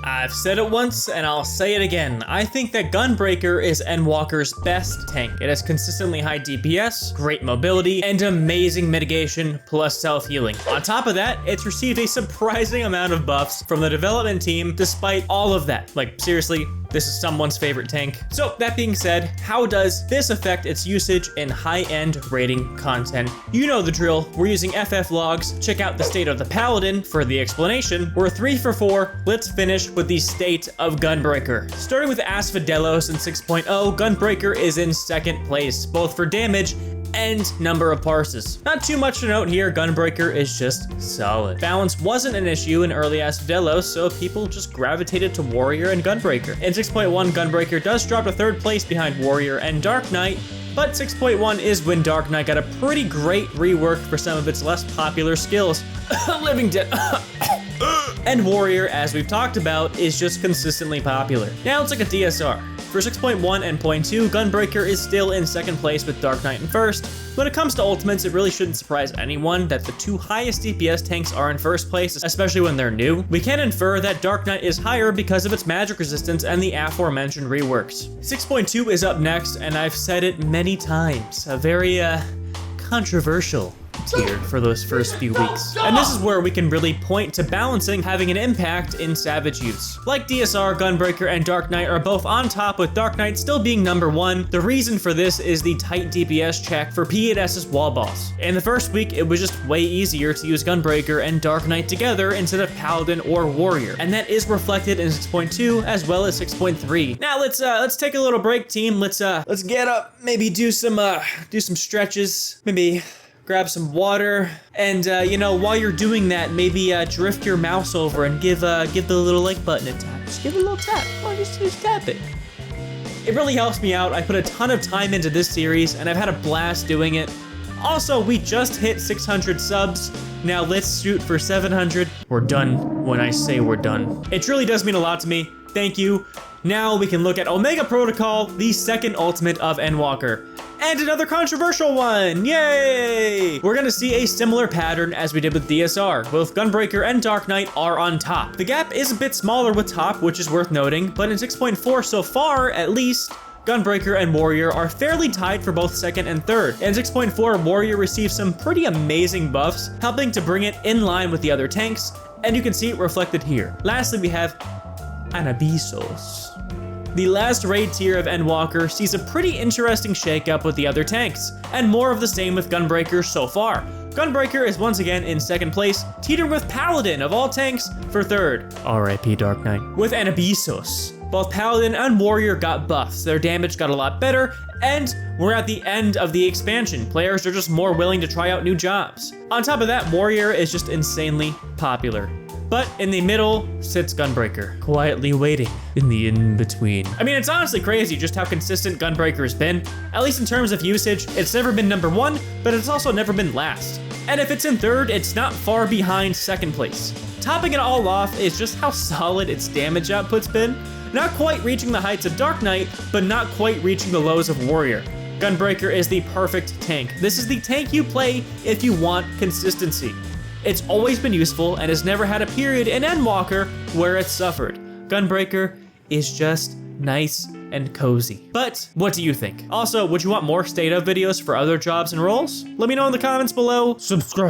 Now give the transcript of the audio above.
I've said it once and I'll say it again. I think that Gunbreaker is Endwalker's best tank. It has consistently high DPS, great mobility, and amazing mitigation plus self-healing. On top of that, it's received a surprising amount of buffs from the development team despite all of that. Like, seriously, this is someone's favorite tank. So that being said, how does this affect its usage in high-end rating content? You know the drill. We're using FF logs. Check out the state of the Paladin for the explanation. We're 3 for 4. Let's finish with the state of Gunbreaker. Starting with Asphodelos in 6.0, Gunbreaker is in second place, both for damage and number of parses. Not too much to note here, Gunbreaker is just solid. Balance wasn't an issue in early Asphodelos, so people just gravitated to Warrior and Gunbreaker. In 6.1, Gunbreaker does drop to third place behind Warrior and Dark Knight, but 6.1 is when Dark Knight got a pretty great rework for some of its less popular skills. Living Dead. And Warrior, as we've talked about, is just consistently popular. Now it's like a DSR. For 6.1 and 0.2, Gunbreaker is still in second place with Dark Knight in first. When it comes to ultimates, it really shouldn't surprise anyone that the two highest DPS tanks are in first place, especially when they're new. We can infer that Dark Knight is higher because of its magic resistance and the aforementioned reworks. 6.2 is up next, and I've said it many times, a very, controversial tier for those first few weeks. And this is where we can really point to balancing having an impact in Savage use. Like DSR, Gunbreaker, and Dark Knight are both on top, with Dark Knight still being number 1. The reason for this is the tight DPS check for P8S's wall balls. In the first week, it was just way easier to use Gunbreaker and Dark Knight together instead of Paladin or Warrior. And that is reflected in 6.2 as well as 6.3. Now let's take a little break, team. Let's get up, maybe do some stretches, maybe grab some water, and you know, while you're doing that, maybe drift your mouse over and give the little like button a tap. Just give it a little tap. Come on, just tap it. It really helps me out. I put a ton of time into this series, and I've had a blast doing it. Also, we just hit 600 subs. Now let's shoot for 700. We're done when I say we're done. It truly does mean a lot to me. Thank you. Now we can look at Omega Protocol, the second ultimate of Endwalker. And another controversial one, yay! We're gonna see a similar pattern as we did with DSR. Both Gunbreaker and Dark Knight are on top. The gap is a bit smaller with top, which is worth noting, but in 6.4 so far, at least, Gunbreaker and Warrior are fairly tied for both second and third. In 6.4, Warrior received some pretty amazing buffs, helping to bring it in line with the other tanks, and you can see it reflected here. Lastly, we have Anabisos. The last raid tier of Endwalker sees a pretty interesting shakeup with the other tanks, and more of the same with Gunbreaker so far. Gunbreaker is once again in second place, teetering with Paladin of all tanks for third. R.I.P. Dark Knight. With Anabisos, both Paladin and Warrior got buffs, their damage got a lot better, and we're at the end of the expansion. Players are just more willing to try out new jobs. On top of that, Warrior is just insanely popular. But in the middle sits Gunbreaker, quietly waiting in the in-between. I mean, it's honestly crazy just how consistent Gunbreaker has been. At least in terms of usage, it's never been number 1, but it's also never been last. And if it's in third, it's not far behind second place. Topping it all off is just how solid its damage output's been. Not quite reaching the heights of Dark Knight, but not quite reaching the lows of Warrior. Gunbreaker is the perfect tank. This is the tank you play if you want consistency. It's always been useful and has never had a period in Endwalker where it suffered. Gunbreaker is just nice and cozy. But what do you think? Also, would you want more state of videos for other jobs and roles? Let me know in the comments below. Subscribe.